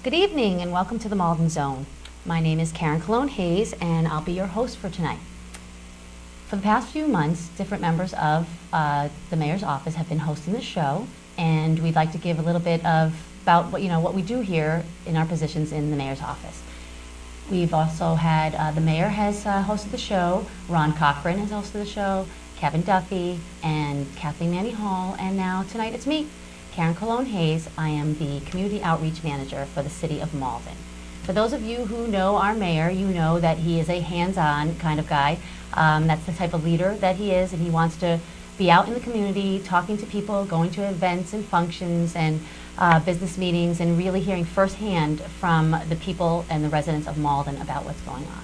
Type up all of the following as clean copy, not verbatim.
Good evening and welcome to the Malden Zone. My name is Karen Cologne Hayes and I'll be your host for tonight. For the past few months, different members of the Mayor's Office have been hosting the show, and we'd like to give a little bit of about what we do here in our positions in the Mayor's Office. We've also had the Mayor has hosted the show, Ron Cochran has hosted the show, Kevin Duffy, and Kathleen Manny Hall, and now tonight it's me, Karen Cologne Hayes. I am the Community Outreach Manager for the City of Malden. For those of you who know our mayor, you know that he is a hands-on kind of guy. That's the type of leader that he is, and he wants to be out in the community, talking to people, going to events and functions and business meetings, and really hearing firsthand from the people and the residents of Malden about what's going on.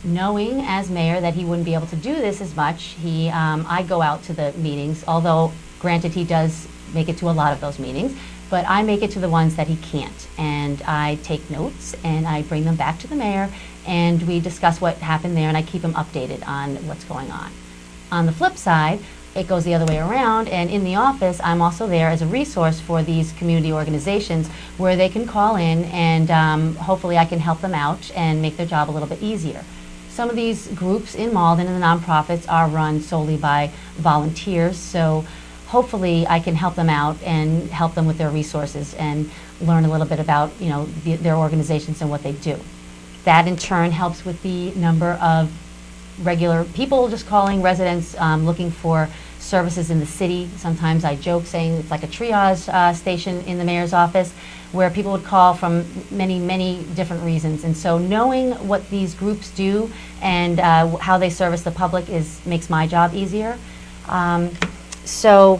Knowing as mayor that he wouldn't be able to do this as much, I go out to the meetings, although granted he does make it to a lot of those meetings, but I make it to the ones that he can't, and I take notes and I bring them back to the mayor and we discuss what happened there, and I keep him updated on what's going on. On the flip side, it goes the other way around, and in the office I'm also there as a resource for these community organizations where they can call in and hopefully I can help them out and make their job a little bit easier. Some of these groups in Malden and the nonprofits are run solely by volunteers, so hopefully I can help them out and help them with their resources and learn a little bit about their organizations and what they do. That in turn helps with the number of regular people just calling, residents looking for services in the city. Sometimes I joke saying it's like a triage station in the mayor's office where people would call from many different reasons. And so knowing what these groups do and how they service the public makes my job easier. So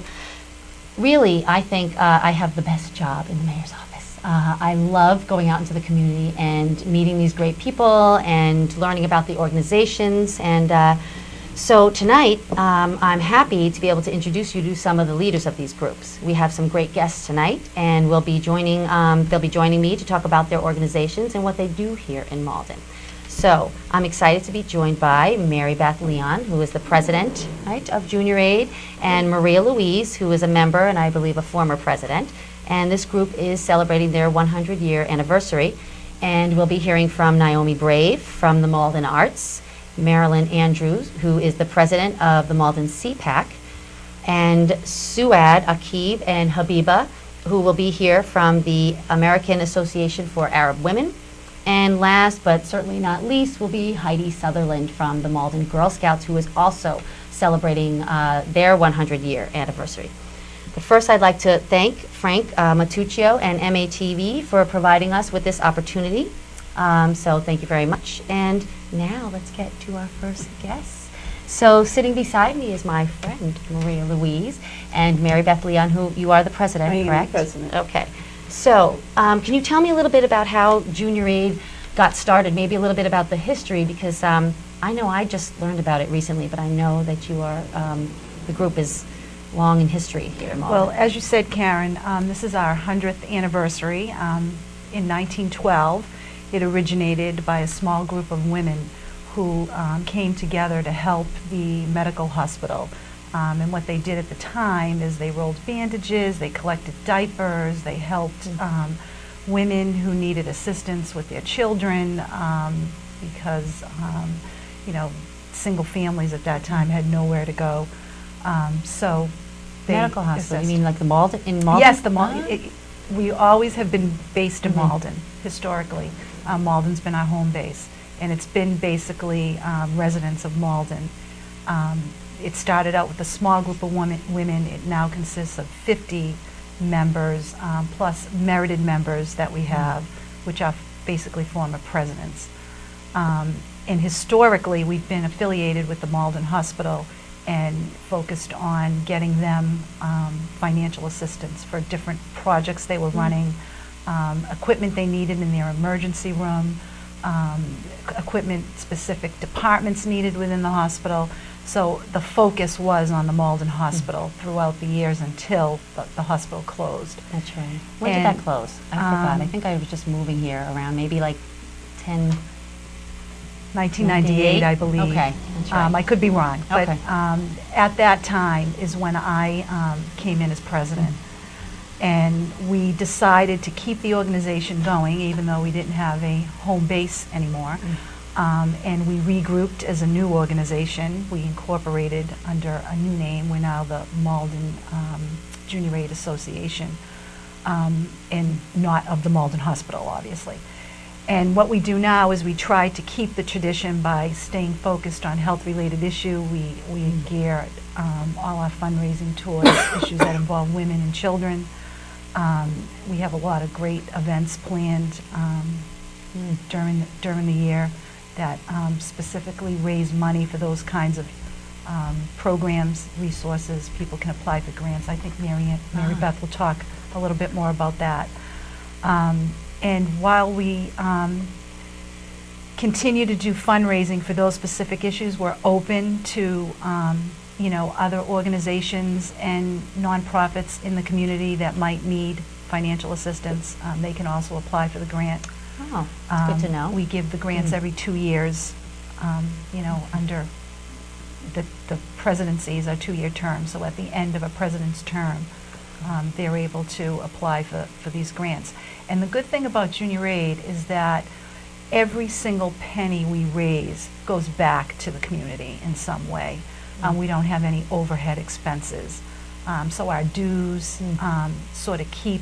really, I think I have the best job in the mayor's office. I love going out into the community and meeting these great people and learning about the organizations. And so tonight, I'm happy to be able to introduce you to some of the leaders of these groups. We have some great guests tonight, and they'll be joining me to talk about their organizations and what they do here in Malden. So I'm excited to be joined by Mary Beth Leon, who is the president of Junior Aid, and Maria Louise, who is a member and I believe a former president. And this group is celebrating their 100-year anniversary. And we'll be hearing from Naomi Brave from the Malden Arts, Marilyn Andrews, who is the president of the Malden CPAC, and Suad Akib and Habiba, who will be here from the American Association for Arab Women. And last but certainly not least will be Heidi Sutherland from the Malden Girl Scouts, who is also celebrating their 100-year anniversary. But first I'd like to thank Frank Matuccio and MATV for providing us with this opportunity. So thank you very much. And now let's get to our first guest. So sitting beside me is my friend Maria Louise and Mary Beth Leon, who you are the president, correct? I am the president. Okay. So, can you tell me a little bit about how Junior Aid got started, maybe a little bit about the history, because I know I just learned about it recently, but I know that you are, the group is long in history here in Malden. Well, as you said, Karen, this is our 100th anniversary. In 1912, it originated by a small group of women who came together to help the medical hospital. And what they did at the time is they rolled bandages, they collected diapers, they helped women who needed assistance with their children because, single families at that time had nowhere to go. So they medical hospital, you mean like the Malden, in Malden? Yes, the Malden. We always have been based in Malden, historically. Malden's been our home base, and it's been basically residents of Malden. It started out with a small group of women. It now consists of 50 members, plus merited members that we have, which are basically former presidents. And historically, we've been affiliated with the Malden Hospital and focused on getting them financial assistance for different projects they were running, equipment they needed in their emergency room, equipment specific departments needed within the hospital. So the focus was on the Malden Hospital throughout the years until the hospital closed. That's right. When did that close? I forgot. I think I was just moving here around maybe like 1998, I believe. Okay, that's right. I could be wrong, but Okay. at that time is when I came in as president. And we decided to keep the organization going, even though we didn't have a home base anymore. And we regrouped as a new organization. We incorporated under a new name. We're now the Malden Junior Aid Association, and not of the Malden Hospital, obviously. And what we do now is we try to keep the tradition by staying focused on health-related issue. We gear all our fundraising towards issues that involve women and children. We have a lot of great events planned during the year that specifically raise money for those kinds of programs, resources. People can apply for grants. I think Mary Beth will talk a little bit more about that. And while we continue to do fundraising for those specific issues, we're open to other organizations and nonprofits in the community that might need financial assistance. They can also apply for the grant. Oh, that's good to know. We give the grants every 2 years, under the presidencies are 2-year terms. So at the end of a president's term, they're able to apply for these grants. And the good thing about Junior Aid is that every single penny we raise goes back to the community in some way. We don't have any overhead expenses. So our dues sort of keep,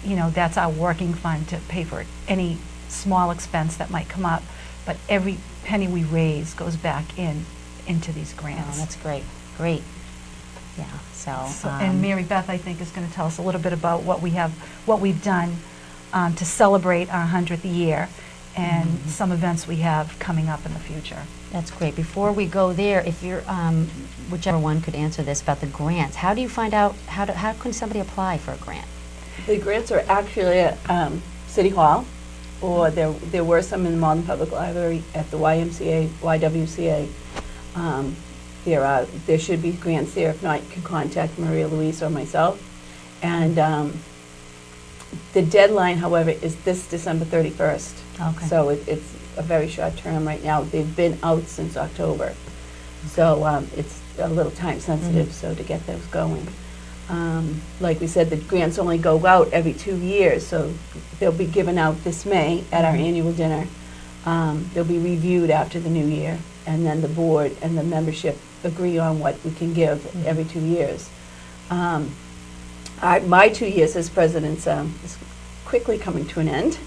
that's our working fund to pay for any small expense that might come up. But every penny we raise goes back into these grants. Oh, that's great. Great. Yeah. So and Mary Beth, I think, is going to tell us a little bit about what we've done to celebrate our 100th year, and some events we have coming up in the future. That's great. Before we go there, if you're, whichever one could answer this about the grants, how do you find out, how can somebody apply for a grant? The grants are actually at City Hall, or there were some in the Malden Public Library, at the YWCA. There should be grants there. If not, you can contact Maria Louise or myself. And the deadline, however, is this December 31st. Okay. So it's a very short term right now. They've been out since October. So it's a little time sensitive, so to get those going. Like we said, the grants only go out every 2 years, so they'll be given out this May at our annual dinner. They'll be reviewed after the new year, and then the board and the membership agree on what we can give every 2 years. My 2 years as president is quickly coming to an end,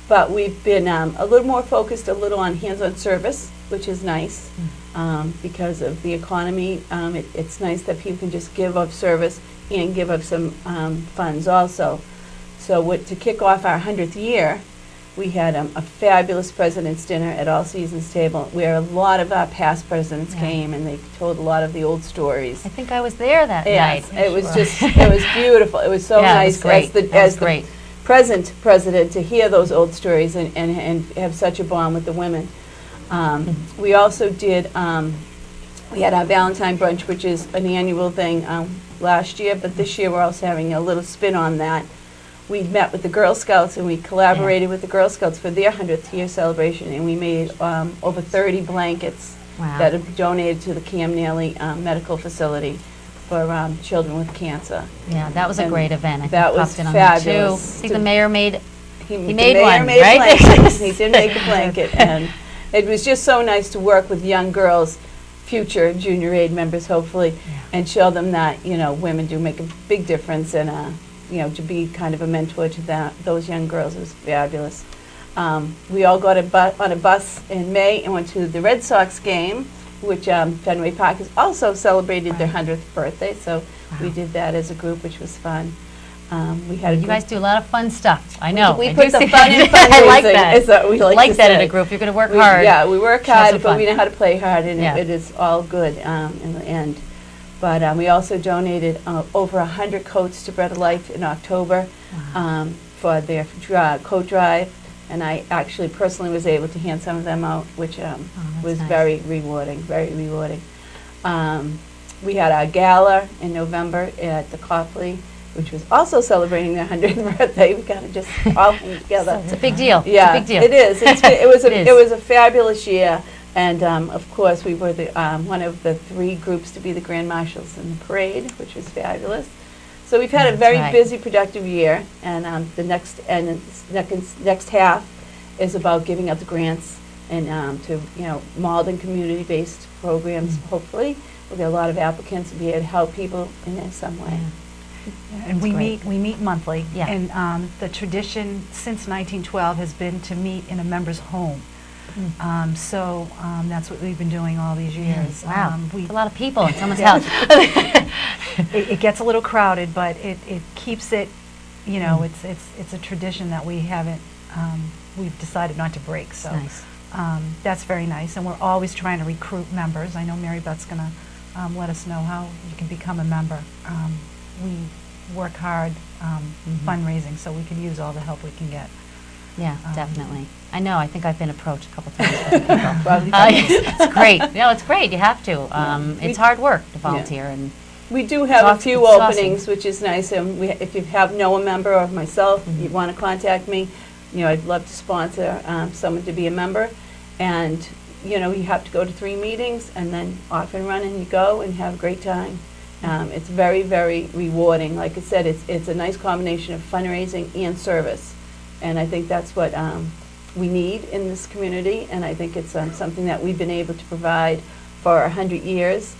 but we've been a little more focused on hands-on service, which is nice. Because of the economy, it's nice that people can just give of service and give of some funds also. So to kick off our 100th year, we had a fabulous President's Dinner at All Seasons Table, where a lot of our past presidents came, and they told a lot of the old stories. I think I was there that Yes, night. it was just, it was beautiful. It was so nice as the present president to hear those old stories and have such a bond with the women. We also did, we had our Valentine Brunch, which is an annual thing last year, but this year we're also having a little spin on that. We met with the Girl Scouts, and we collaborated with the Girl Scouts for their 100th year celebration, and we made over 30 blankets that have donated to the Cam Neely Medical Facility for children with cancer. Yeah, that was a great event. I that was fabulous. I think the mayor made, he made the mayor one, made right? blankets. He did make a blanket, and it was just so nice to work with young girls, future Junior Aid members, hopefully, and show them that women do make a big difference, and to be kind of a mentor to those young girls was fabulous. We all got on a bus in May and went to the Red Sox game, which Fenway Park has also celebrated their 100th birthday, so we did that as a group, which was fun. We had You guys do a lot of fun stuff. I know. We I put do the see fun in that. I like fundraising, that. is what we like to that in say. a group. You're going to work hard. Yeah, we work Have hard, some but fun. we know how to play hard, and Yeah. it is all good in the end. But we also donated over 100 coats to Bread of Life in October for their coat drive, and I actually personally was able to hand some of them out, which was nice. very rewarding, very rewarding. We had our gala in November at the Copley, which was also celebrating their 100th birthday. We kind of just all came together. It's a big deal. Yeah, it's a big deal. it is. It It was a fabulous year, and of course we were the one of the 3 groups to be the Grand Marshals in the parade, which was fabulous. So we've had a That's very right. busy, productive year, and the next half is about giving out the grants and to Malden community-based programs. Hopefully, we'll get a lot of applicants and be able to help people in some way. And we great. meet monthly. Yeah. And the tradition since 1912 has been to meet in a member's home. So that's what we've been doing all these years. Wow, We it's a lot of people in someone's house. it gets a little crowded, but it keeps it, it's a tradition that we haven't, we've decided not to break. So Nice. that's very nice. And we're always trying to recruit members. I know Mary Beth's going to let us know how you can become a member. We work hard fundraising, so we can use all the help we can get. Yeah, definitely. I know. I think I've been approached a couple times by people. Probably It's great. No, it's great. You have to. It's hard work to volunteer, and we do have a few it's awesome. openings, which is nice. If you know a member or myself, you want to contact me, I'd love to sponsor someone to be a member. And, you have to go to 3 meetings, and then off and running you go and have a great time. It's very, very rewarding. Like I said, it's a nice combination of fundraising and service. And I think that's what we need in this community, and I think it's something that we've been able to provide for 100 years.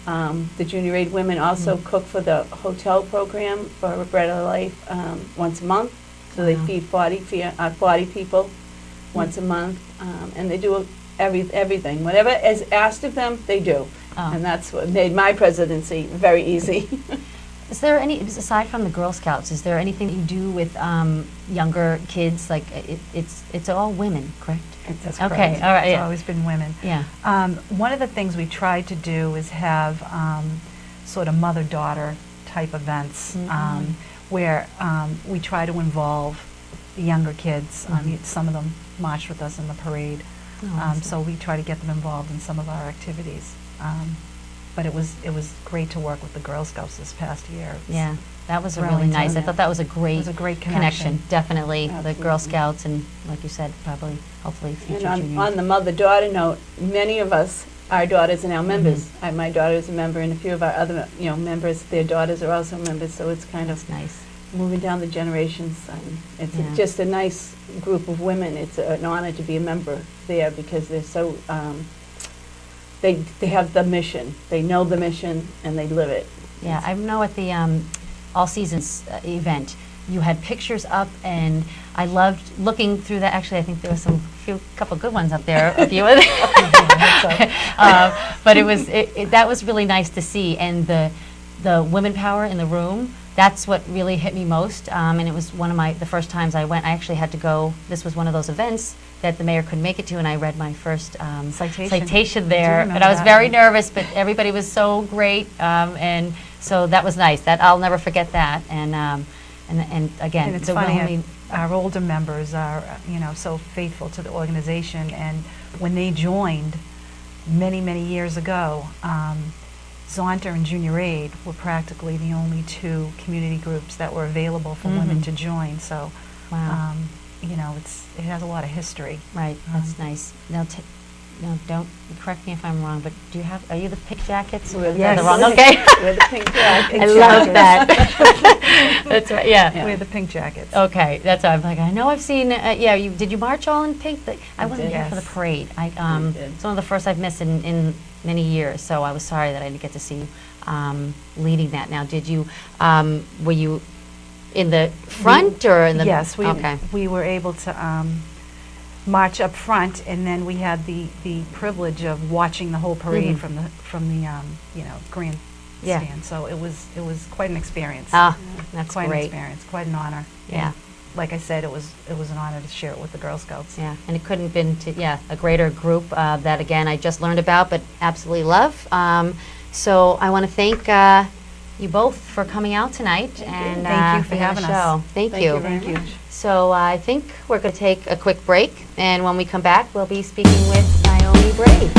The junior aid women also cook for the hotel program for Bread of Life once a month, so they feed 40 people once a month, and they do everything. Whatever is asked of them, they do. And that's what made my presidency very easy. is there any, aside from the Girl Scouts, is there anything that you do with younger kids? Like it's all women, correct? That's correct. Okay, all right. It's Yeah. always been women. Yeah. One of the things we tried to do is have sort of mother-daughter type events where we try to involve the younger kids. Some of them marched with us in the parade, so we try to get them involved in some of our activities. But it was great to work with the Girl Scouts this past year. Yeah, that was a Really really nice. I done. thought that was a great, It was a great connection. Definitely, the Girl Absolutely. Scouts, and like you said, probably, hopefully, future And juniors. on the mother-daughter note, many of us, our daughters are now members. My daughter is a member, and a few of our other members, their daughters are also members, so it's kind of That's nice. moving down the generations. It's Yeah. just a nice group of women. It's an honor to be a member there because they're so, they have the mission. They know the mission, and they live it. Yeah, I know at the All Seasons event, you had pictures up, and I loved looking through that. Actually, I think there was couple good ones up there. A few of them. But it was that was really nice to see, and the women power in the room. That's what really hit me most, and it was one of the first times I went. I actually had to go. This was one of those events that the mayor couldn't make it to, and I read my first citation there. And I was very nervous, but everybody was so great, and so that was nice. That I'll never forget that. And again, And it's the funny, women- our older members are, so faithful to the organization, and when they joined many, many years ago, Zonta and Junior Aid were practically the only 2 community groups that were available for women to join. So, Wow. it has a lot of history. Right, that's nice. Now, don't correct me if I'm wrong, but are you the pink jackets? We're the Yes. The wrong, okay. We're the pink jackets. I love that. That's right, yeah. We're the pink jackets. Okay, that's why I'm like, I know I've seen, did you march all in pink? I wasn't did. here for the Yes. parade. We did. It's one of the first I've missed in many years, so I was sorry that I didn't get to see you leading that. Now, were you in the front or in the? Yes, Okay. we were able to march up front, and then we had the privilege of watching the whole parade from the grandstand. Yeah. So it was quite an experience. Ah, that's Quite an great. experience, quite an honor. Yeah. And like I said, it was an honor to share it with the Girl Scouts. Yeah, and it couldn't have been a greater group that, again, I just learned about, but absolutely love. So I want to thank you both for coming out tonight and Thank you for being on having the us. show. Thank Thank you. you very much. So I think we're going to take a quick break, and when we come back, we'll be speaking with Naomi Brave.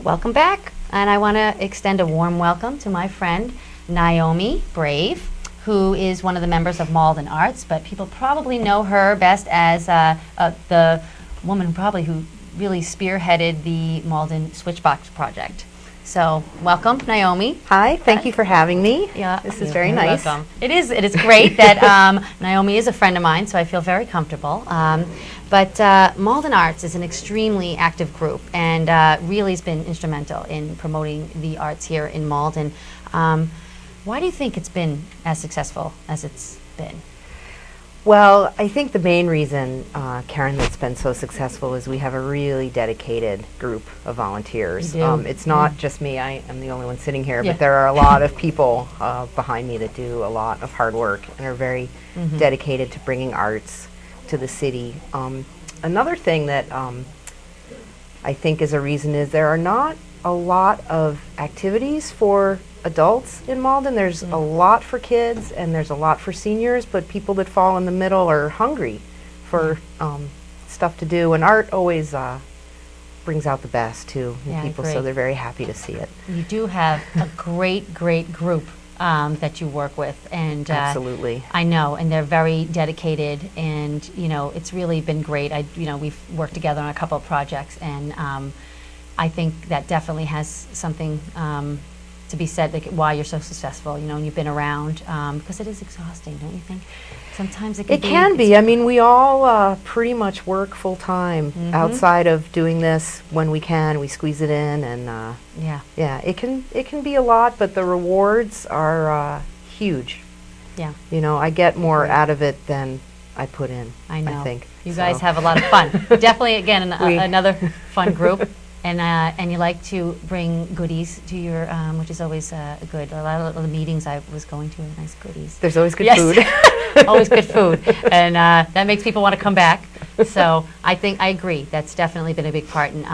Welcome back, and I want to extend a warm welcome to my friend Naomi Brave, who is one of the members of Malden Arts, but people probably know her best as the woman who really spearheaded the Malden Switchbox project. So, welcome, Naomi. Hi, thank you for having me. Yeah, this is very nice. Welcome. It is great that Naomi is a friend of mine, so I feel very comfortable. But Malden Arts is an extremely active group and really has been instrumental in promoting the arts here in Malden. Why do you think it's been as successful as it's been? Well, I think the main reason, Karen, that's been so successful is we have a really dedicated group of volunteers. You do. It's not just me, I am the only one sitting here, Yeah. but there are a lot of people behind me that do a lot of hard work and are very dedicated to bringing arts to the city. Another thing that I think is a reason is there are not a lot of activities for adults in Malden. There's a lot for kids and there's a lot for seniors, but people that fall in the middle are hungry for stuff to do, and art always brings out the best too in Yeah, I people, agree. so they're very happy to see it. You do have a great group that you work with, and Absolutely. I know, and they're very dedicated, and it's really been great. We've worked together on a couple of projects, and I think that definitely has something to be said, like why you're so successful, and you've been around, because it is exhausting, don't you think? Sometimes it can It be. can be. I mean, we all pretty much work full time outside of doing this when we can. We squeeze it in, and Yeah, it can be a lot, but the rewards are huge. yeah, I get more out of it than I put in. I know. I think You So- guys have a lot of fun. Definitely, again, We- another fun group. And you like to bring goodies to your, which is always good. A lot of the meetings I was going to are nice goodies. There's always good Yes. food. Always good food, and that makes people want to come back. So I agree. That's definitely been a big part. And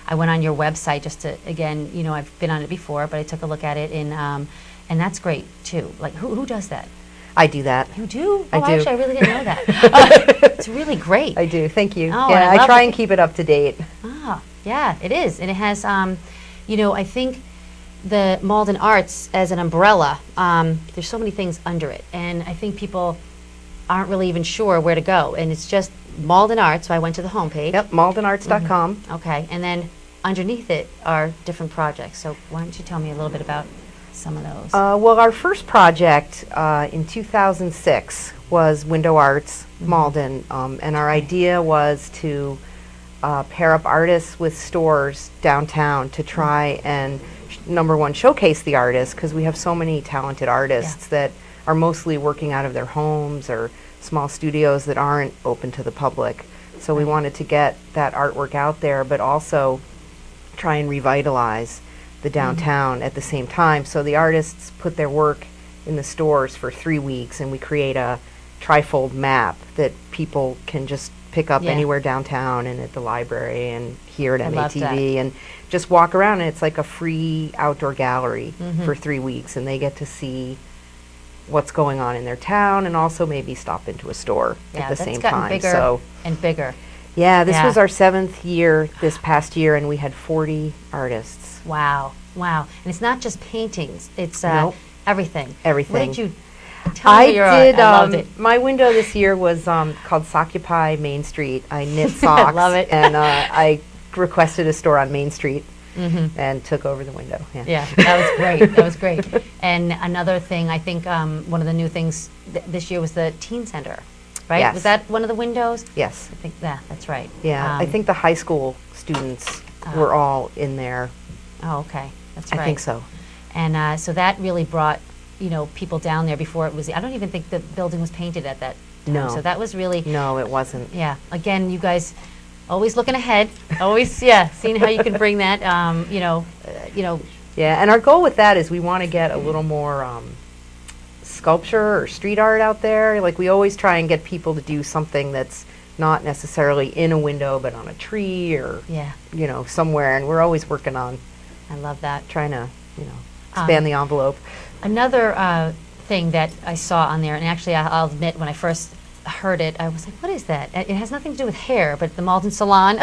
I went on your website just to, again, I've been on it before, but I took a look at it, and that's great too. Like who does that? I do that. You do? I Oh, do. actually, I really didn't know that. It's really great. I do. Thank you. Oh, yeah, I I love try it. and keep it up to date. Ah, yeah, it is. And it has, I think the Malden Arts as an umbrella, there's so many things under it. And I think people aren't really even sure where to go. And it's just Malden Arts, so I went to the homepage. Yep, maldenarts.com. Okay, and then underneath it are different projects. So why don't you tell me a little bit about some of those? Well, our first project in 2006 was Window Arts Malden, and our idea was to pair up artists with stores downtown to try and, number one, showcase the artists, because we have so many talented artists that are mostly working out of their homes or small studios that aren't open to the public. So we wanted to get that artwork out there, but also try and revitalize the downtown at the same time. So the artists put their work in the stores for 3 weeks, and we create a trifold map that people can just pick up Yeah. anywhere downtown and at the library and here at I love MATV and just walk around, and it's like a free outdoor gallery for 3 weeks, and they get to see what's going on in their town and also maybe stop into a store at the that's same gotten time. bigger So and bigger. yeah, this Yeah. was our 7th year this past year, and we had 40 artists. Wow, wow. And it's not just paintings, it's No. everything. Everything. What did you tell me your art? did. I loved it. My window this year was called Sockupy Main Street. I knit socks. Love it. And I requested a store on Main Street and took over the window. Yeah, that was great. That was great. And another thing, I think one of the new things this year was the teen center, right? Yes. Was that one of the windows? Yes. I think that's right. Yeah. I think the high school students were all in there. Oh, okay. That's right. I think so. And so that really brought, people down there before it was, I don't even think the building was painted at that time. No. So that was really, No, it wasn't. yeah. Again, you guys always looking ahead, always, seeing how you can bring that, Yeah, and our goal with that is we want to get a little more sculpture or street art out there. Like, we always try and get people to do something that's not necessarily in a window, but on a tree or, yeah, somewhere. And we're always working on I love that. trying to, expand the envelope. Another thing that I saw on there, and actually I'll admit when I first heard it, I was like, what is that? It has nothing to do with hair, but the Malden Salon.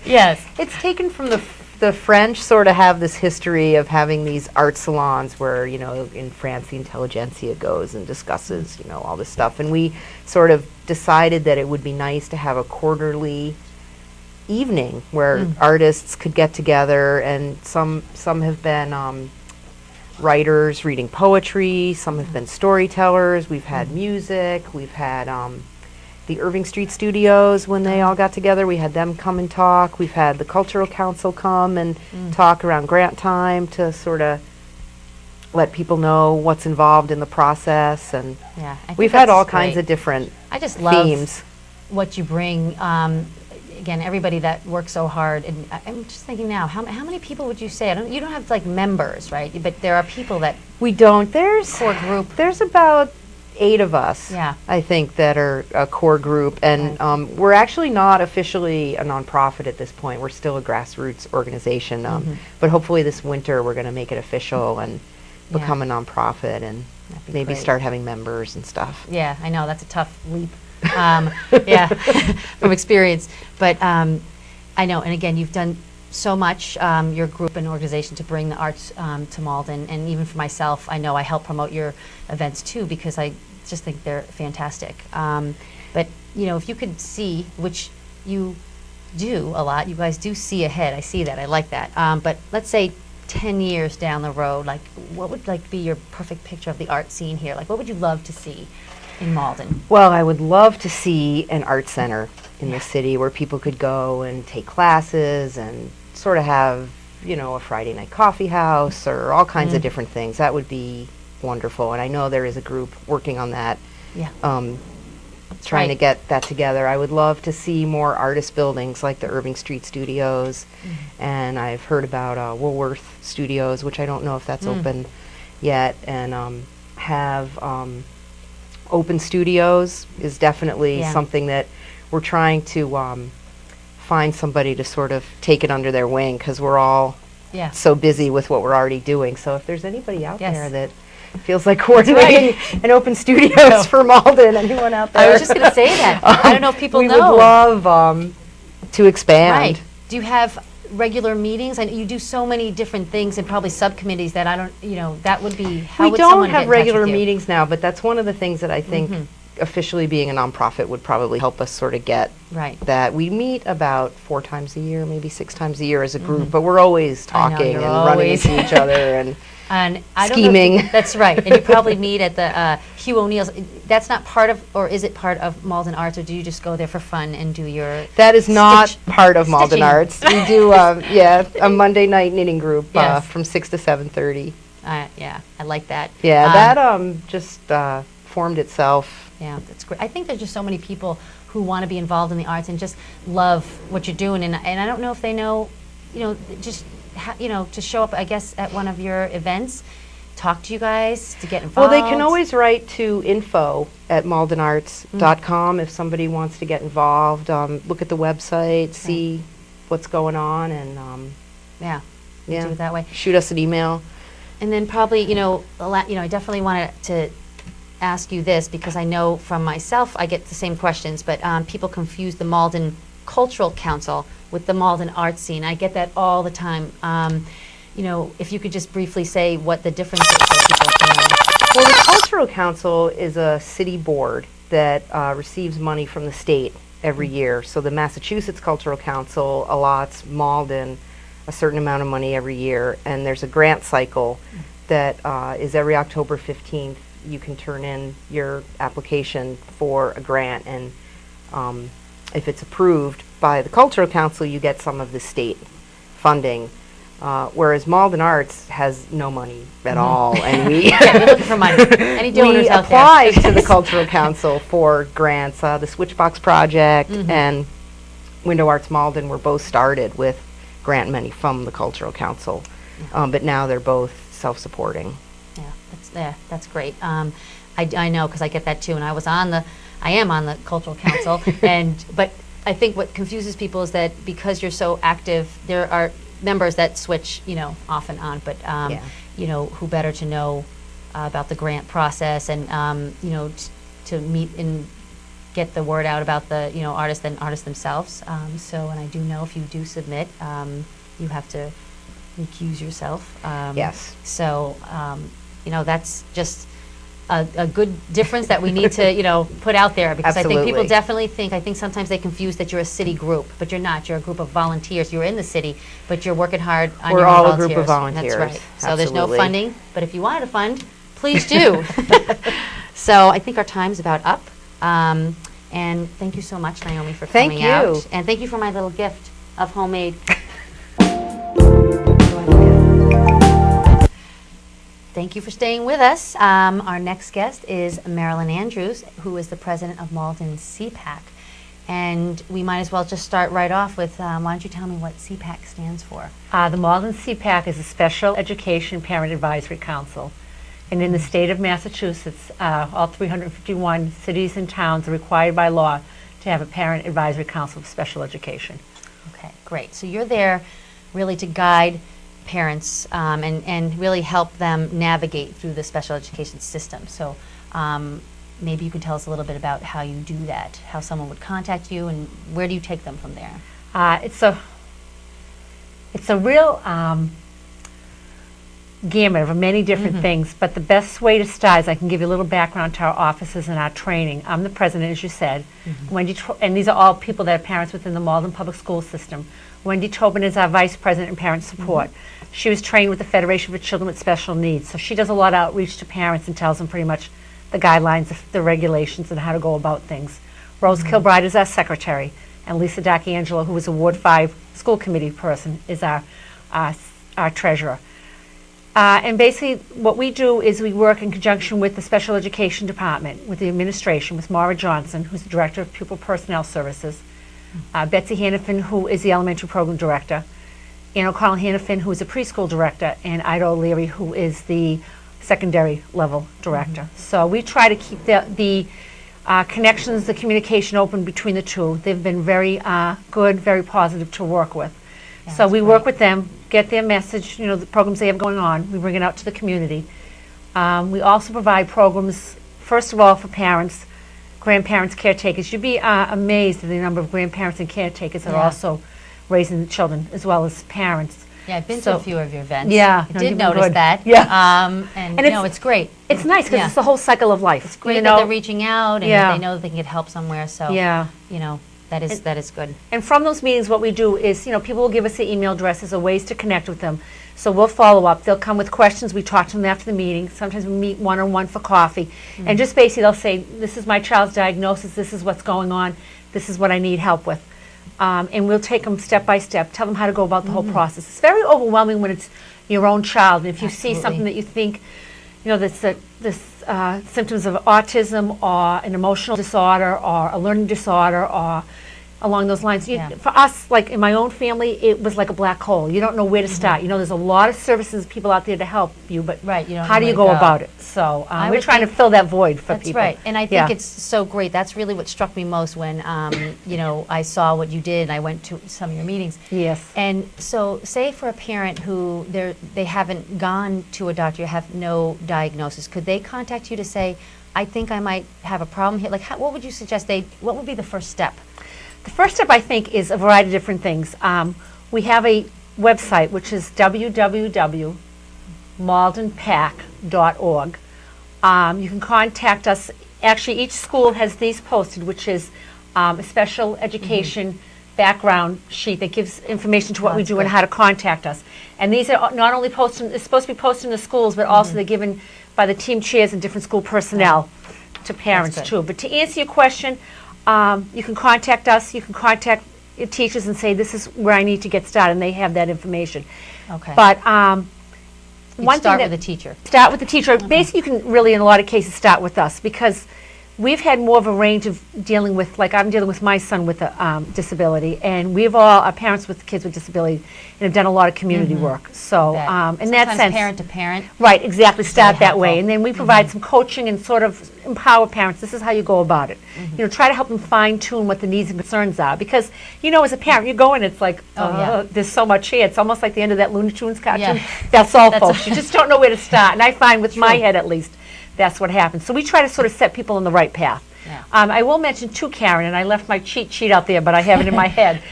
Yes. It's taken from the the French sort of have this history of having these art salons where, you know, in France the intelligentsia goes and discusses, you know, all this stuff. And we sort of decided that it would be nice to have a quarterly evening where artists could get together, and some have been writers reading poetry, some have been storytellers, we've had music, we've had the Irving Street Studios, when they all got together, we had them come and talk. We've had the Cultural Council come and talk around grant time to sort of let people know what's involved in the process. And Yeah, I think we've had that's all kinds great. of different I just love themes. what you bring. Again, everybody that works so hard, and I'm just thinking now, how many people would you say? You don't have like members, right? But there are people that We don't. There's core group. There's about 8 of us, Yeah. I think, that are a core group. And Right. we're actually not officially a nonprofit at this point. We're still a grassroots organization. But hopefully this winter we're going to make it official and Yeah. become a nonprofit and That'd be maybe great. start having members and stuff. Yeah, I know that's a tough leap. Yeah, from experience. But I know, and again, you've done so much, your group and organization, to bring the arts to Malden, and even for myself, I know I help promote your events too, because I just think they're fantastic. But you know, if you could see, which you do a lot, you guys do see ahead. I see that. I like that. But let's say 10 years down the road, like what would like be your perfect picture of the art scene here? Like what would you love to see in Malden? Well, I would love to see an art center in the city where people could go and take classes and sort of have, you know, a Friday night coffee house or all kinds of different things. That would be wonderful. And I know there is a group working on that, Yeah. trying to right. get that together. I would love to see more artist buildings like the Irving Street Studios. And I've heard about Woolworth Studios, which I don't know if that's open yet. And have open studios is definitely Yeah. something that we're trying to find somebody to sort of take it under their wing, because we're all Yeah. so busy with what we're already doing. So if there's anybody out Yes. there that feels like coordinating an open studios for Malden, anyone out there? I was just going to say that. I don't know if people we know. would love to expand. Right. Do you have regular meetings? I know you do so many different things and probably subcommittees that I don't, you know, that would be, how We would don't someone get have in touch regular with you? meetings now, but that's one of the things that I think officially being a nonprofit would probably help us sort of get Right. that. We meet about 4 times a year, maybe 6 times a year as a group, but we're always I know, talking you're and running always- into each other and And I don't know if scheming. you- that's right. And you probably meet at the Hugh O'Neill's. That's not part of, or is it part of Malden Arts, or do you just go there for fun and do your that is not part of Malden stitching. Arts. We do, a Monday night knitting group Yes. from 6 to 7:30. yeah, I like that. Yeah, that just formed itself. Yeah, that's great. I think there's just so many people who want to be involved in the arts and just love what you're doing, and I don't know if they know, you know, just you know, to show up, I guess, at one of your events, talk to you guys, to get involved. Well, they can always write to info@maldenarts.com if somebody wants to get involved. Look at the website, see what's going on, and yeah, yeah, do it that way. shoot us an email. And then probably, you know, I definitely wanted to ask you this, because I know from myself I get the same questions, but people confuse the Malden Cultural Council with the Malden art scene. I get that all the time. You know, if you could just briefly say what the difference is so people can know. Well, the Cultural Council is a city board that receives money from the state every year. So the Massachusetts Cultural Council allots Malden a certain amount of money every year, and there's a grant cycle that is every October 15th. You can turn in your application for a grant, and if it's approved by the Cultural Council, you get some of the state funding. Whereas Malden Arts has no money at all, and we Yeah, we're looking for money. Any donors we out there? applied to the Cultural Council for grants. The Switchbox Project and Window Arts Malden were both started with grant money from the Cultural Council, but now they're both self-supporting. Yeah, that's great. I know, because I get that too, and I am on the Cultural Council, but I think what confuses people is that because you're so active, there are members that switch, you know, off and on, but you know, who better to know about the grant process and you know, to meet and get the word out about the, you know, artists than artists themselves. So, and I do know if you do submit, you have to recuse yourself. Yes. So, that's just a good difference that we need to, put out there, because I think people Absolutely. definitely think, sometimes they confuse that you're a city group, but you're not. You're a group of volunteers. You're in the city, but you're working hard on We're your own all a volunteers. group of volunteers. That's right. So there's no Absolutely. funding, but if you wanted to fund, please do. So I think our time's about up. And thank you so much, Naomi, for Thank coming you. out. And thank you for my little gift of homemade. Thank you for staying with us. Our next guest is Marilyn Andrews, who is the president of Maldens CPAC. And we might as well just start right off with, why don't you tell me what CPAC stands for? The Maldens CPAC is a Special Education Parent Advisory Council. And in the state of Massachusetts, all 351 cities and towns are required by law to have a Parent Advisory Council of Special Education. Okay, great. So you're there really to guide parents and really help them navigate through the special education system. So maybe you could tell us a little bit about how you do that, how someone would contact you, and where do you take them from there? It's a real gamut of many different things, but the best way to start is I can give you a little background to our offices and our training. I'm the president, as you said. Wendy, and these are all people that are parents within the Malden Public School System. Wendy Tobin is our vice president in parent support. She was trained with the Federation for Children with Special Needs, so she does a lot of outreach to parents and tells them pretty much the guidelines, the regulations, and how to go about things. Rose Kilbride is our secretary, and Lisa D'Angelo, who is a Ward 5 school committee person, is our treasurer. And basically what we do is we work in conjunction with the special education department, with the administration, with Maura Johnson, who's the director of pupil personnel services, Betsy Hannafin, who is the elementary program director, Ann O'Connell Hannafin, who is a preschool director, and Ida O'Leary, who is the secondary level director. So we try to keep the connections, the communication open between the two. They've been very good, very positive to work with. Yeah, so that's we great. work with them, get their message, the programs they have going on. We bring it out to the community. We also provide programs, first of all, for parents, grandparents, caretakers. You'd be amazed at the number of grandparents and caretakers that are Yeah. also raising children, as well as parents. Yeah, I've been to So- a few of your events. Yeah, I no, did you've been notice good. that. Yeah. And it's- it's great. It's nice because Yeah. it's the whole cycle of life. It's great that they're reaching out and Yeah. that they know that they can get help somewhere. So, Yeah. that is good. And from those meetings, what we do is, people will give us their email addresses or ways to connect with them. So we'll follow up. They'll come with questions. We talk to them after the meeting. Sometimes we meet one-on-one for coffee. And just basically they'll say, this is my child's diagnosis. This is what's going on. This is what I need help with. And we'll take them step by step, tell them how to go about the whole process. It's very overwhelming when it's your own child. And if you see Absolutely. something that you think, that's this symptoms of autism or an emotional disorder or a learning disorder or along those lines. Yeah. For us, like in my own family, it was like a black hole. You don't know where to start. There's a lot of services, people out there to help you, but Right, you don't how know do you where go to go. about it? So I we're would trying to think fill that void for That's people. right. And I think it's so great. That's really what struck me most when, I saw what you did and I went to some of your meetings. Yes. And so say for a parent who they haven't gone to a doctor, have no diagnosis, could they contact you to say, I think I might have a problem here? Like, what would you suggest what would be the first step? The first step, I think, is a variety of different things. We have a website, which is www.maldenpac.org. You can contact us. Actually, each school has these posted, which is a special education background sheet that gives information to what we That's do and good. how to contact us. And these are not only posted, it's supposed to be posted in the schools, but also they're given by the team chairs and different school personnel to parents good. too. But to answer your question, you can contact us, you can contact your teachers and say, this is where I need to get started, and they have that information. Okay. But You'd one start thing with a teacher. Start with the teacher. Basically, you can really, in a lot of cases, start with us because we've had more of a range of dealing with, like I'm dealing with my son with a disability, and we've all are parents with kids with disability and have done a lot of community work. So in that Sometimes sense, parent to parent. right, exactly, start Very that way. helpful. And then we provide some coaching and sort of empower parents. This is how you go about it. Try to help them fine tune what the needs and concerns are. Because, as a parent, you go in, it's like, there's so much here. It's almost like the end of that Looney Tunes cartoon. Yeah. That's all, That's folks. You just don't know where to start. And I find with my head, at least, that's what happens. So we try to sort of set people on the right path. Yeah. I will mention too, Karen, and I left my cheat sheet out there, but I have it in my head.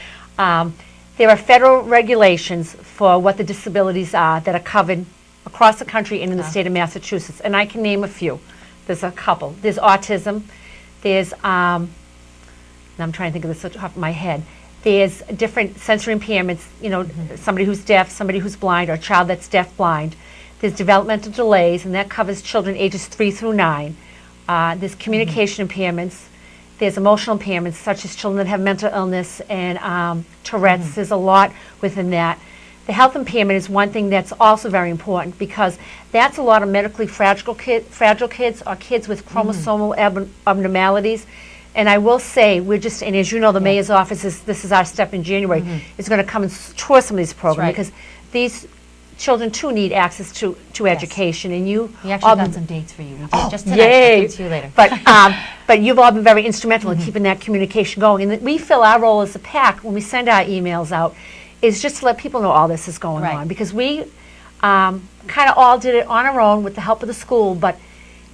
there are federal regulations for what the disabilities are that are covered across the country and in the state of Massachusetts, and I can name a few. There's a couple. There's autism. There's, I'm trying to think of this off the top of my head. There's different sensory impairments, you know, somebody who's deaf, somebody who's blind, or a child that's deaf-blind. There's developmental delays, and that covers children ages 3 through 9. There's communication impairments. There's emotional impairments, such as children that have mental illness and Tourette's. There's a lot within that. The health impairment is one thing that's also very important, because that's a lot of medically fragile kids or kids with chromosomal abnormalities. And I will say, we're just, and as you know, the mayor's office this is our step in January, is going to come and tour some of these programs, because these children too need access to education. And we actually got some dates for you. We did just tonight. I'll give it to you later. But you've all been very instrumental in keeping that communication going. And we feel our role as a PAC, when we send our emails out, is just to let people know all this is going on. Because we kind of all did it on our own with the help of the school, but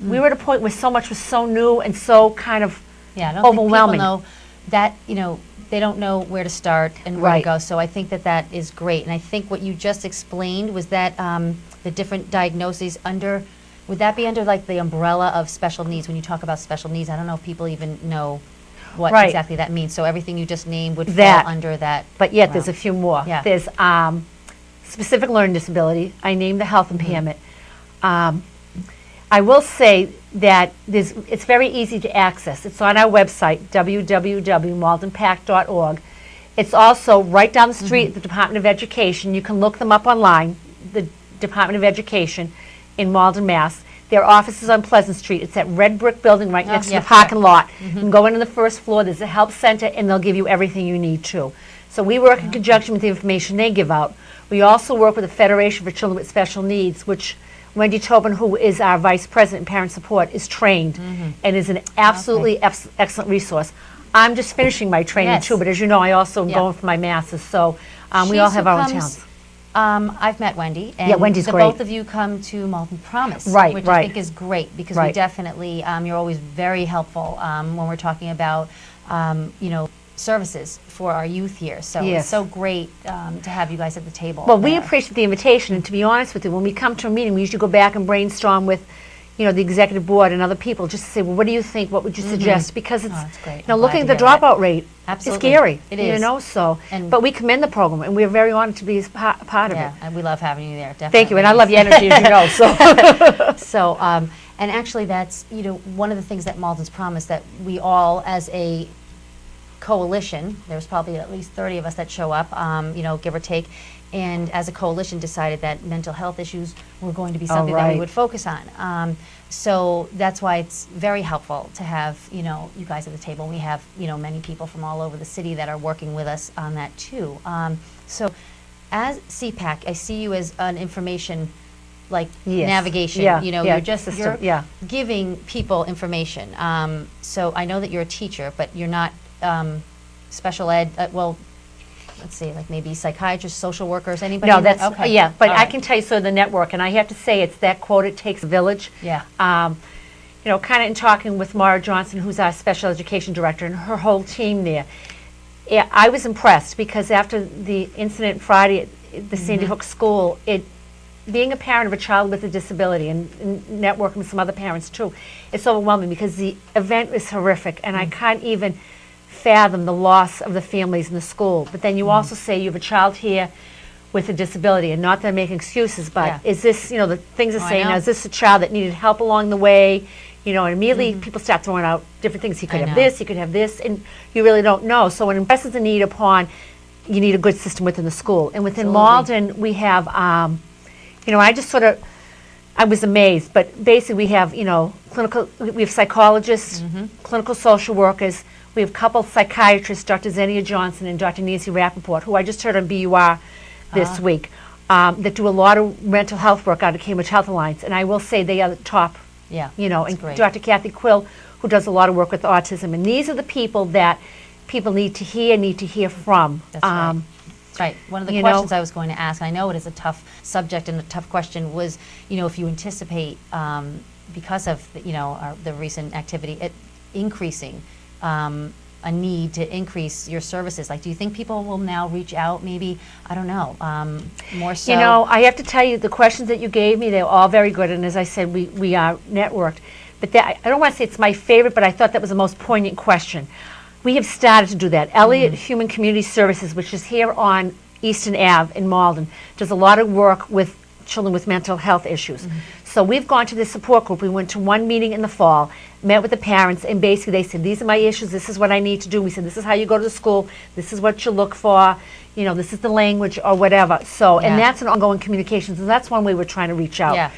we were at a point where so much was so new and so kind of I don't overwhelming. think people know that, you know, they don't know where to start and where to go. So I think that is great. And I think what you just explained was that the different diagnoses under, would that be under like the umbrella of special needs? When you talk about special needs, I don't know if people even know what exactly that means. So everything you just named would fall under that. But yet there's a few more. There's specific learning disability. I named the health impairment. I will say that it's very easy to access. It's on our website, www.maldenpac.org. It's also right down the street at the Department of Education. You can look them up online, the Department of Education in Malden, Mass. Their office is on Pleasant Street. It's that red brick building right next to the parking lot. You can go into the first floor. There's a help center, and they'll give you everything you need to. So we work in conjunction with the information they give out. We also work with the Federation for Children with Special Needs, which Wendy Tobin, who is our Vice President in Parent Support, is trained and is an absolutely excellent resource. I'm just finishing my training too, but as you know, I also am going for my master's, so we all have our own talents. I've met Wendy, and Wendy's the great. both of you come to Malden Promise, which I think is great, because we definitely, you're always very helpful when we're talking about, you know, services for our youth here. So it's so great to have you guys at the table. Well, we appreciate the invitation, and to be honest with you, when we come to a meeting, we usually go back and brainstorm with, you know, the executive board and other people, just to say, well, what do you think? What would you suggest? Because it's, great. you know, looking at the dropout rate, it's scary. It is. You know, so, but we commend the program, and we're very honored to be a part of it. And we love having you there, definitely. Thank you, and I love your energy, as you know. So, and actually that's, you know, one of the things that Maldens Promise, that we all, as a coalition, there's probably at least 30 of us that show up, you know, give or take, and as a coalition decided that mental health issues were going to be something that we would focus on. So that's why it's very helpful to have, you know, you guys at the table. We have, you know, many people from all over the city that are working with us on that too. So as CPAC, I see you as an information navigation, you know, you're just giving people information. So I know that you're a teacher, but you're not special ed, well, let's see, like maybe psychiatrists, social workers, anybody? No, that's, but I can tell you, so the network, and I have to say, it's that quote, it takes a village. Yeah. You know, kind of in talking with Mara Johnson, who's our special education director, and her whole team there, I was impressed, because after the incident Friday at the Sandy Hook School, being a parent of a child with a disability and networking with some other parents too, it's overwhelming, because the event is horrific, and I can't even fathom the loss of the families in the school. But then you also say you have a child here with a disability, and not that I'm making excuses, but is this, you know, the things are saying, now, is this a child that needed help along the way? You know, and immediately people start throwing out different things. He could have this, he could have this, and you really don't know. So it impresses the need upon, you need a good system within the school. And within Malden, we have, you know, I was amazed, but basically we have, you know, we have psychologists, clinical social workers, we have a couple psychiatrists, Dr. Xenia Johnson and Dr. Nancy Rappaport, who I just heard on BUR this week, that do a lot of mental health work out of Cambridge Health Alliance, and I will say they are the top, you know, and great. Dr. Kathy Quill, who does a lot of work with autism, and these are the people that people need to hear from. That's right. Right. One of the questions I was going to ask, I know it is a tough subject and a tough question, was, you know, if you anticipate, because of, the, you know, the recent activity, it increasing a need to increase your services? Like, do you think people will now reach out, maybe, I don't know, more so? You know, I have to tell you, the questions that you gave me, they were all very good, and as I said, we are networked. But I don't want to say it's my favorite, but I thought that was the most poignant question. We have started to do that. Elliott Human Community Services, which is here on Easton Ave in Malden, does a lot of work with children with mental health issues. So we've gone to this support group. We went to one meeting in the fall, met with the parents, and basically they said, these are my issues, this is what I need to do. We said, this is how you go to the school, this is what you look for, you know, this is the language or whatever. So, and that's an ongoing communication, so that's one way we're trying to reach out. Yeah.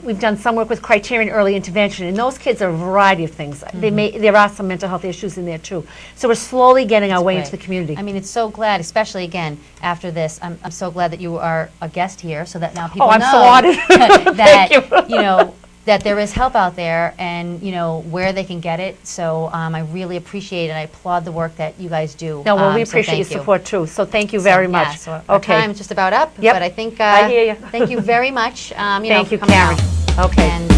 We've done some work with Criterion Early Intervention, and those kids are a variety of things. There are some mental health issues in there too. So we're slowly getting our way into the community. I mean, it's so glad, especially again after this. I'm so glad that you are a guest here, so that now people know I'm so honored. that Thank you. you know that there is help out there, and you know where they can get it. So I really appreciate it. And I applaud the work that you guys do. No, well, we so appreciate your thank you. support too. So thank you very much. Yeah, so our time is just about up. Yep. But I think I hear you. thank you very much. Thank you, for coming Karen. out. Okay. And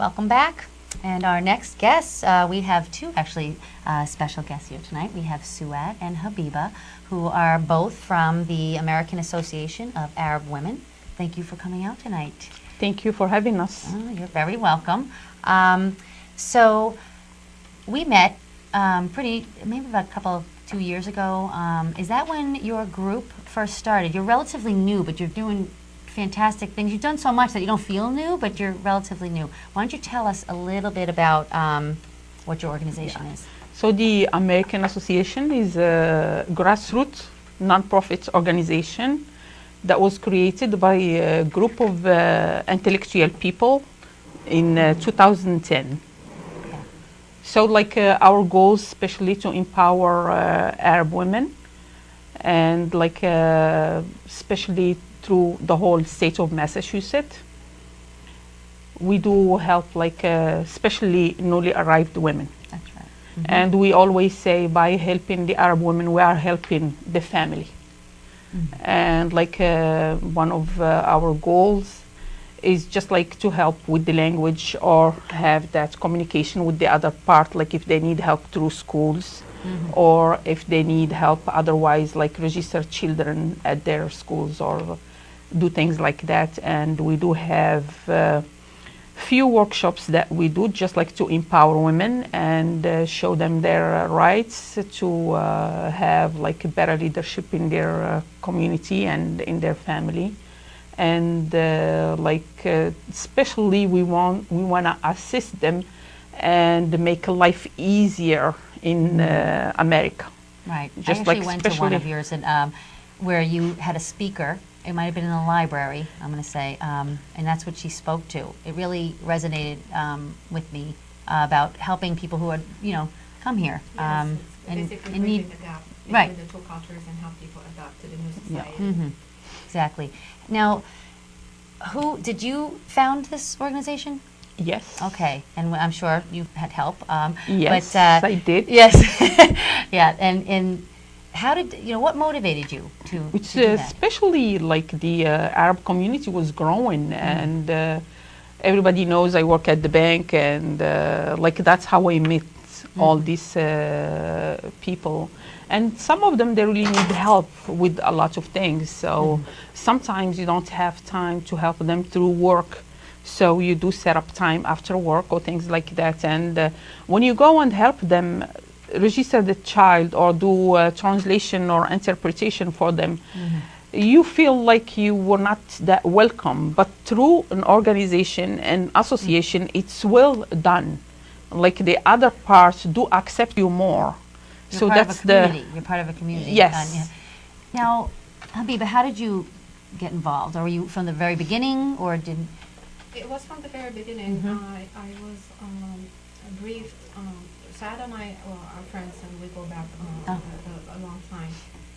welcome back. And our next guests, we have two actually special guests here tonight. We have Suad and Habiba, who are both from the American Association of Arab Women. Thank you for coming out tonight. Thank you for having us. Oh, you're very welcome. So we met maybe about 2 years ago. Is that when your group first started? You're relatively new, but you're doing fantastic things. You've done so much that you don't feel new, but you're relatively new. Why don't you tell us a little bit about what your organization is? So the American Association is a grassroots nonprofit organization that was created by a group of intellectual people in 2010. Okay. So like our goals especially to empower Arab women, and like especially through the whole state of Massachusetts. We do help like especially newly arrived women. That's right. Mm-hmm. And we always say by helping the Arab women, we are helping the family. Mm-hmm. And like one of our goals is just like to help with the language or have that communication with the other part, like if they need help through schools, or if they need help otherwise, like register children at their schools or do things like that. And we do have few workshops that we do just like to empower women and show them their rights to have like a better leadership in their community and in their family. And especially we want to assist them and make life easier in America. Right. Just I actually like went to one of especially- yours and, where you had a speaker. It might have been in the library, I'm going to say, and that's what she spoke to. It really resonated with me about helping people who are, come here and need. Right. between the two cultures and help people adapt to the new Yeah. society. Exactly. Now, did you found this organization? Yes. Okay, and I'm sure you had help. Yes, but, I did. Yes, yeah. And how did what motivated you to Which do that? especially like the Arab community was growing, and everybody knows I work at the bank, and like that's how I met all these people. And some of them, they really need help with a lot of things. So sometimes you don't have time to help them through work. So you do set up time after work or things like that. And when you go and help them register the child or do translation or interpretation for them, you feel like you were not that welcome. But through an organization and association, it's well done. Like the other parts do accept you more. You're So part that's of a community. You're part of a community. Yes. Yeah. Now, Habiba, how did you get involved? Or were you from the very beginning, or did? It was from the very beginning. I was briefed. Sad and I are friends, and we go back a long time.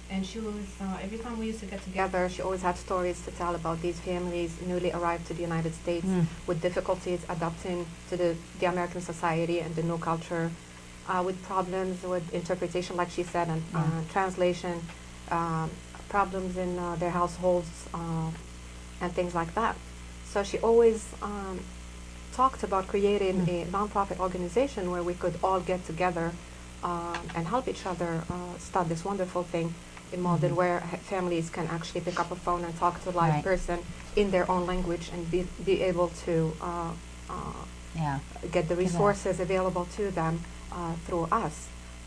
And she was every time we used to get together, She always had stories to tell about these families newly arrived to the United States with difficulties adapting to the American society and the new culture, with problems with interpretation, like she said, and translation, problems in their households, and things like that. So she always talked about creating a nonprofit organization where we could all get together and help each other start this wonderful thing in Malden, where families can actually pick up a phone and talk to a live Right. person in their own language and be able to get the resources available to them through us.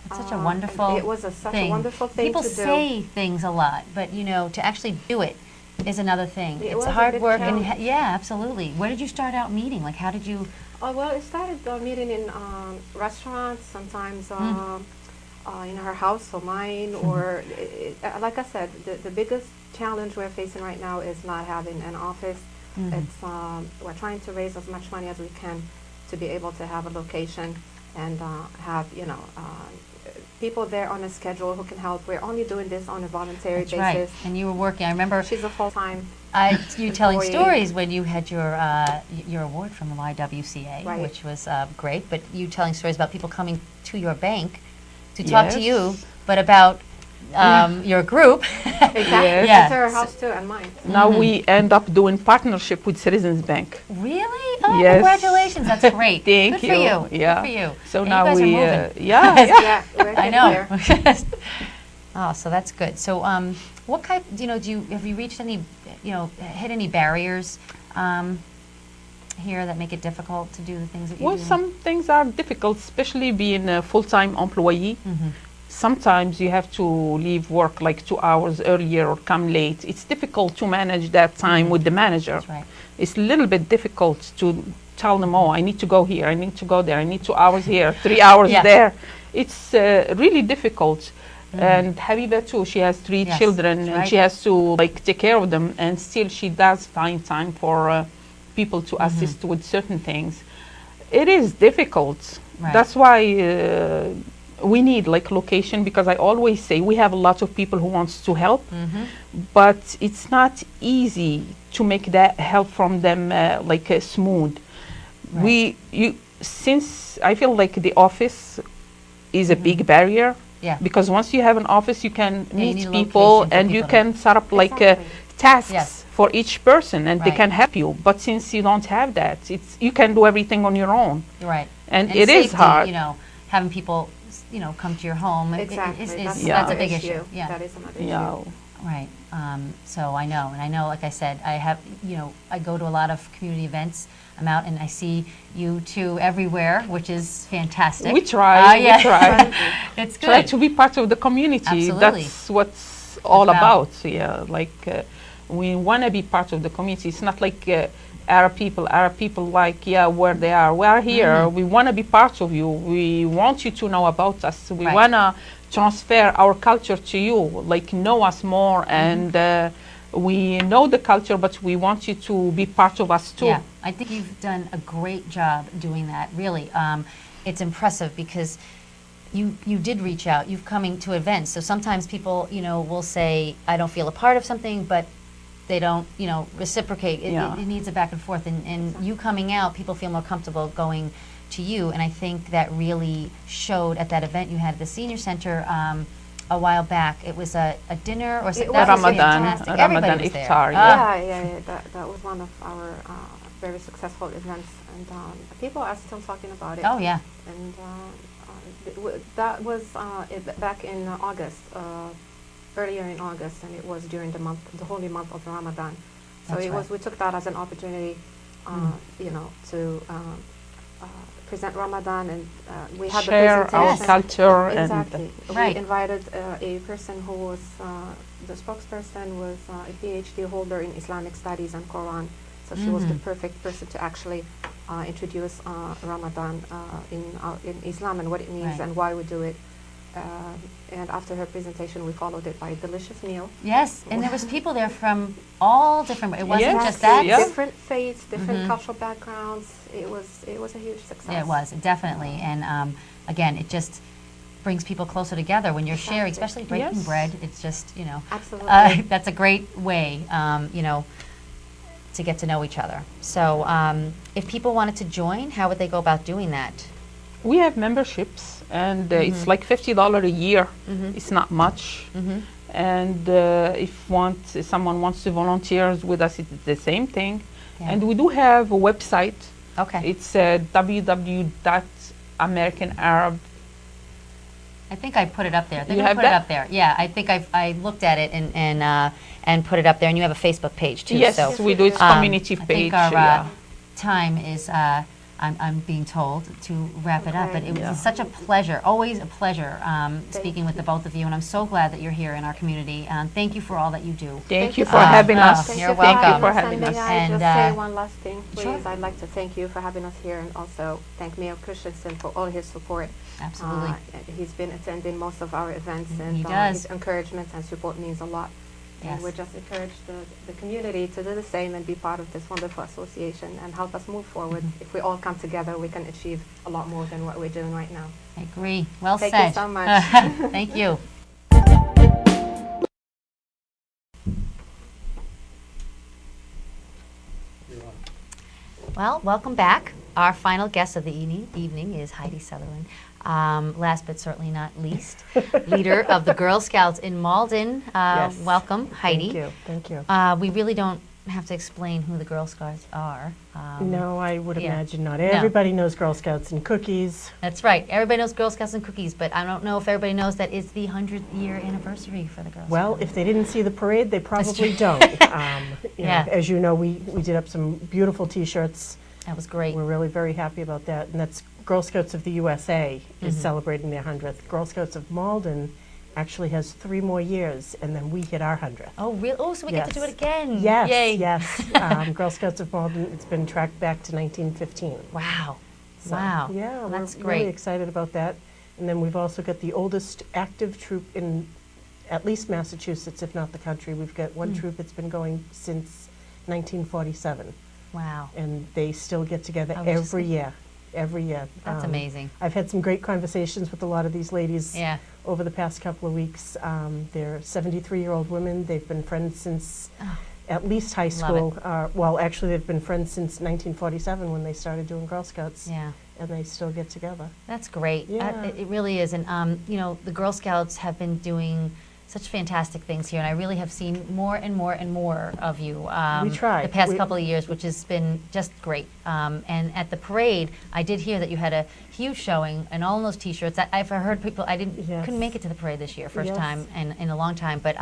It's such a and wonderful it was such a thing. wonderful thing People to do. say things a lot, but to actually do it is another thing. It It's was a hard big work, and challenge. yeah, absolutely. Where did you start out meeting? Like, how did you? Oh, well, it started meeting in restaurants, sometimes in her house or mine, or like I said, the biggest challenge we're facing right now is not having an office. It's we're trying to raise as much money as we can to be able to have a location and have people there on a schedule who can help. We're only doing this on a voluntary That's right. basis. And you were working. I remember She's a full-time. you telling employee. stories when you had your award from the YWCA, Right. which was great. But you telling stories about people coming to your bank to talk to you, but about your group. Exactly. Yeah. It's her house too and mine. Now we end up doing partnership with Citizens Bank. Really? Oh, Yes. congratulations! That's great. Thank Good for you. you. Yeah. Good for you. So And now you guys we, are moving. Yeah, we're I getting know. there. Oh, so that's good. So, what kind? Have you reached any? Hit any barriers here that make it difficult to do the things that you Well, do? some things are difficult, especially being a full-time employee. Sometimes you have to leave work like 2 hours earlier or come late. It's difficult to manage that time with the manager. That's right. It's a little bit difficult to tell them, oh, I need to go here, I need to go there, I need 2 hours here, 3 hours Yeah. there. It's really difficult. And Habiba too, she has 3 Yes, children, that's and right. she has to like take care of them, and still she does find time for people to assist with certain things. It is difficult. Right. That's why we need like location, because I always say we have a lot of people who wants to help, but it's not easy to make that help from them smooth. Right. Since I feel like the office is a big barrier, Yeah. because once you have an office, you can you meet need a people location for and you people to- can set up like Exactly. tasks Yes. for each person, and they Right. can help you. But since you don't have that, you can do everything on your own, You're right. and it is safety, hard. Having people, come to your home. Exactly. That's Yeah. a big issue. Yeah. That is another issue. Yeah. Right. So I know, like I said, I have, I go to a lot of community events. I'm out and I see you two everywhere, which is fantastic. We try. Yeah. We try. It's Try good. to be part of the community. Absolutely. That's what's all about. about. Yeah, we want to be part of the community. It's not like Arab people. Arab people where they are. We are here. We want to be part of you. We want you to know about us. We Right. want to transfer our culture to you, like know us more, and we know the culture, but we want you to be part of us too. Yeah, I think you've done a great job doing that, really. It's impressive because you did reach out. You've coming to events. So sometimes people, will say, I don't feel a part of something, but they don't, reciprocate. It needs a back and forth. And you coming out, people feel more comfortable going to you. And I think that really showed at that event you had at the Senior Center a while back. It was a dinner or something. That was fantastic. Everybody was there. Iftar, yeah. That was one of our very successful events. And people are still talking about it. Oh, yeah. And that was back in August, earlier in August, and it was during the holy month of Ramadan. So we took that as an opportunity, to present Ramadan, and we had share the presentation. Our culture. Exactly. Right. We invited a person who was, the spokesperson was a PhD holder in Islamic studies and Quran. So she was the perfect person to actually introduce Ramadan in Islam and what it means and why we do it. And after her presentation, we followed it by a delicious meal. Yes, and there was people there from all different. It wasn't just that. Different faiths, different cultural backgrounds. It was a huge success. Yeah, it was definitely, and again, it just brings people closer together when you're sharing, especially breaking bread. It's just absolutely that's a great way, to get to know each other. So, if people wanted to join, how would they go about doing that? We have memberships, and it's like $50 a year. It's not much. And if someone wants to volunteer with us, it's the same thing. And we do have a website. Okay. It's www.americanarab. I think I put it up there. You have put it up there. Yeah, I think I looked at it and put it up there. And you have a Facebook page too. Yes, so, we do. It's community I page. think our time is. I'm being told to wrap it up, but it was such a pleasure, always a pleasure speaking with the both of you, and I'm so glad that you're here in our community. Thank you for all that you do. Thank you for having us. You're welcome. Thank you for having us. May I just say one last thing, please? Sure. I'd like to thank you for having us here, and also thank Mayor Christensen for all his support. Absolutely. He's been attending most of our events, and He does. his encouragement and support means a lot. Yes. And we just encourage the community to do the same and be part of this wonderful association and help us move forward. If we all come together, we can achieve a lot more than what we're doing right now. I agree. Well Thank said. you so much. Thank you. Well, welcome back. Our final guest of the evening is Heidi Sutherland. Last but certainly not least, leader of the Girl Scouts in Malden. Yes. Welcome, Heidi. Thank you. We really don't have to explain who the Girl Scouts are. No, I would imagine not. Everybody knows Girl Scouts and cookies. That's right. Everybody knows Girl Scouts and cookies, but I don't know if everybody knows that it's the 100th-year anniversary for the Girl Scouts. Well, if they didn't see the parade, they probably don't. You know, as you know, we did up some beautiful T-shirts. That was great. We're really very happy about that. And that's Girl Scouts of the USA is celebrating their 100th. Girl Scouts of Malden actually has 3 more years, and then we hit our 100th. Oh, really? Oh, so we get to do it again. Yes, Yay. yes. Girl Scouts of Malden, it's been tracked back to 1915. Wow. So, Wow. Yeah, That's we're great. really excited about that. And then we've also got the oldest active troop in at least Massachusetts, if not the country. We've got one troop that's been going since 1947. Wow. And they still get together I was just every year. Every year. That's amazing. I've had some great conversations with a lot of these ladies Yeah. over the past couple of weeks. They're 73-year-old women. They've been friends since at least high school. Well, actually, they've been friends since 1947 when they started doing Girl Scouts. Yeah. And they still get together. That's great. Yeah. It really is. And, you know, the Girl Scouts have been doing such fantastic things here, and I really have seen more and more and more of you We try. the past couple of years, which has been just great. And at the parade, I did hear that you had a huge showing and all those T-shirts. I've heard people, couldn't make it to the parade this year, first time in a long time, but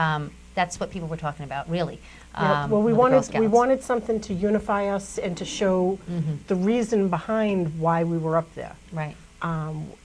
that's what people were talking about, really. Yeah, well, we wanted something to unify us and to show the reason behind why we were up there. Right.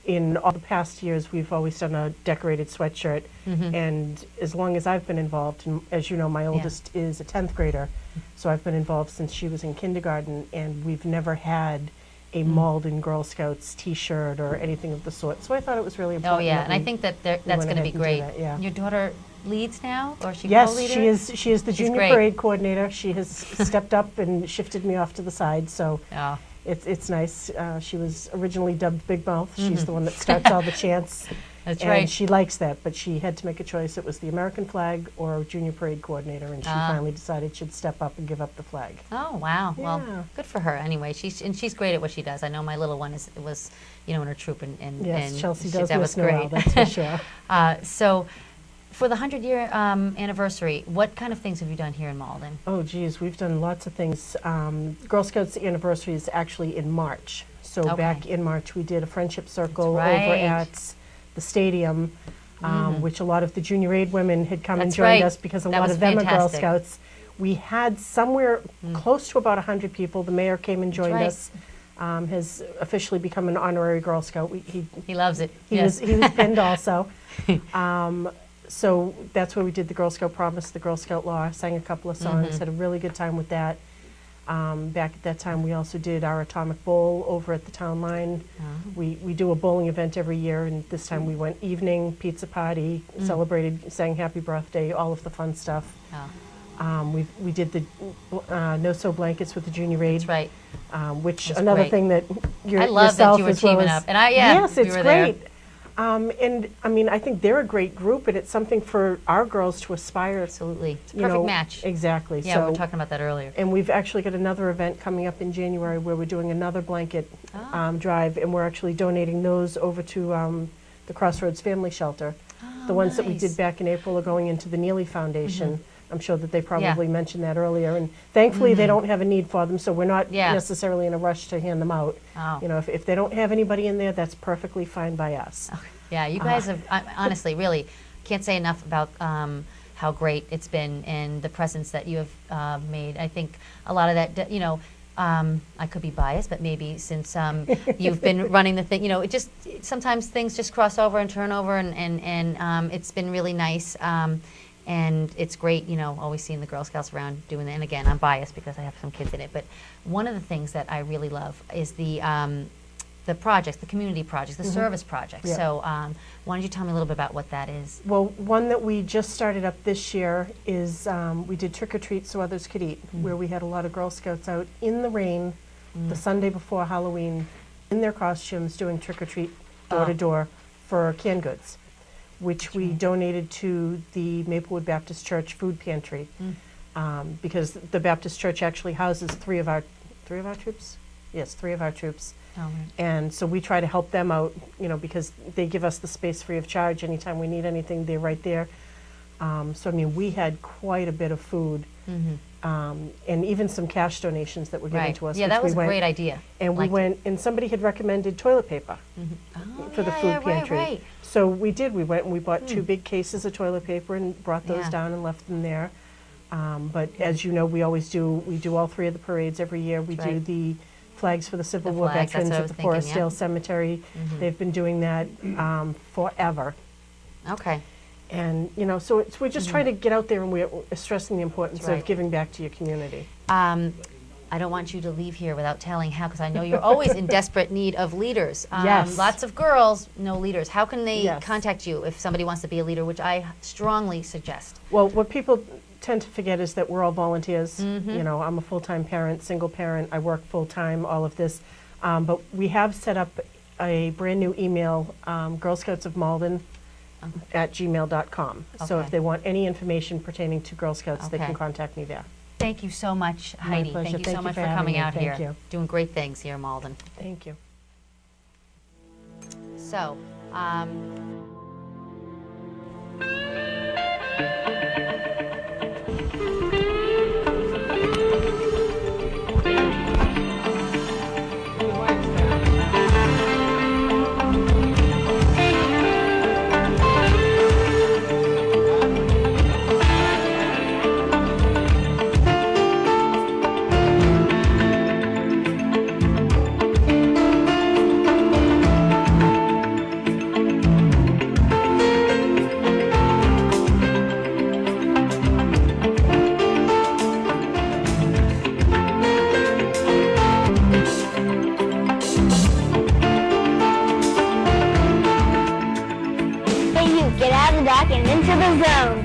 In all the past years, we've always done a decorated sweatshirt, and as long as I've been involved, and as you know, my oldest is a 10th grader, so I've been involved since she was in kindergarten, and we've never had a Malden Girl Scouts T-shirt or anything of the sort. So I thought it was really important. Oh yeah, and I think that that's going to be great. Yeah. Your daughter leads now, or is she Yes, co-leader? she is the junior great. parade coordinator. She has stepped up and shifted me off to the side. So, It's nice. She was originally dubbed Big Mouth. She's the one that starts all the chants. That's and right. she likes that, but she had to make a choice. It was the American flag or junior parade coordinator, and she finally decided she'd step up and give up the flag. Oh, wow. Yeah. Well, good for her anyway. She's great at what she does. I know my little one was, in her troop, and Yes, Chelsea does that miss was great. Noelle, that's for sure. So, for the 100-year anniversary, what kind of things have you done here in Malden? Oh, geez, we've done lots of things. Girl Scouts anniversary is actually in March. So Okay. back in March, we did a friendship circle That's over right. at the stadium, which a lot of the junior aid women had come and That's joined right. us because a That lot was of them are Girl fantastic. Scouts. We had somewhere close to about 100 people. The mayor came and joined right. us. Has officially become an honorary Girl Scout. He loves it. He Yes. was pinned also. So that's where we did the Girl Scout Promise, the Girl Scout Law, sang a couple of songs, had a really good time with that. Back at that time, we also did our Atomic Bowl over at the town line. We do a bowling event every year, and this time we went evening, pizza party, celebrated, sang Happy Birthday, all of the fun stuff. Oh, We did the no-sew blankets with the junior aid. that's right. Which That's another great. thing that I love that yourself you were as well teaming as- up. And we yes, it's were there. great. And I mean, I think they're a great group, and it's something for our girls to aspire. Absolutely. It's a you perfect know, match. Exactly. Yeah, we were talking about that earlier. And we've actually got another event coming up in January where we're doing another blanket drive, and we're actually donating those over to the Crossroads Family Shelter. The ones that we did nice. back in April are going into the Neely Foundation. I'm sure that they probably Yeah. mentioned that earlier, and thankfully they don't have a need for them, so we're not Yeah. necessarily in a rush to hand them out. Oh. You know, if they don't have anybody in there, that's perfectly fine by us. Yeah, you guys have, honestly, really, can't say enough about how great it's been and the presence that you have made. I think a lot of that, I could be biased, but maybe since you've been running the thing, it just, sometimes things just cross over and turn over, and it's been really nice. And it's great, always seeing the Girl Scouts around doing that. And again, I'm biased because I have some kids in it. But one of the things that I really love is the projects, the community projects, the service projects. Yeah. So why don't you tell me a little bit about what that is? Well, one that we just started up this year is we did Trick or Treat So Others Could Eat, where we had a lot of Girl Scouts out in the rain the Sunday before Halloween in their costumes doing Trick or Treat door to door for canned goods, which we donated to the Maplewood Baptist Church food pantry, because the Baptist Church actually houses three of our troops. Yes, 3 of our troops. Oh, right. And so we try to help them out, because they give us the space free of charge. Anytime we need anything, they're right there. So, I mean, we had quite a bit of food, and even some cash donations that were given Right. to us. Yeah, which that we was a went- great idea. And we Liked it. went, and somebody had recommended toilet paper for the food pantry. Right. So we did. We went and we bought 2 big cases of toilet paper and brought those Yeah. down and left them there. But as you know, we do all 3 of the parades every year. We That's do right. the flags for the Civil The War flags, that's veterans what I at was the thinking, Forest yeah. Dale Cemetery. They've been doing that forever. Okay. And, so we're just trying to get out there, and we're stressing the importance That's right. of giving back to your community. I don't want you to leave here without telling how, because I know you're always in desperate need of leaders. Yes. Lots of girls, no leaders. How can they Yes. contact you if somebody wants to be a leader, which I strongly suggest? Well, what people tend to forget is that we're all volunteers. I'm a full-time parent, single parent. I work full-time, all of this. But we have set up a brand-new email, Girl Scouts of Malden @gmail.com. So Okay. if they want any information pertaining to Girl Scouts, they Okay. can contact me there. Thank you so much, Heidi. pleasure. Thank you Thank so you much for for having coming me. out Thank here. you. Doing great things here in Malden. Thank you. So, Hey, you, get out of the dock and into the zone.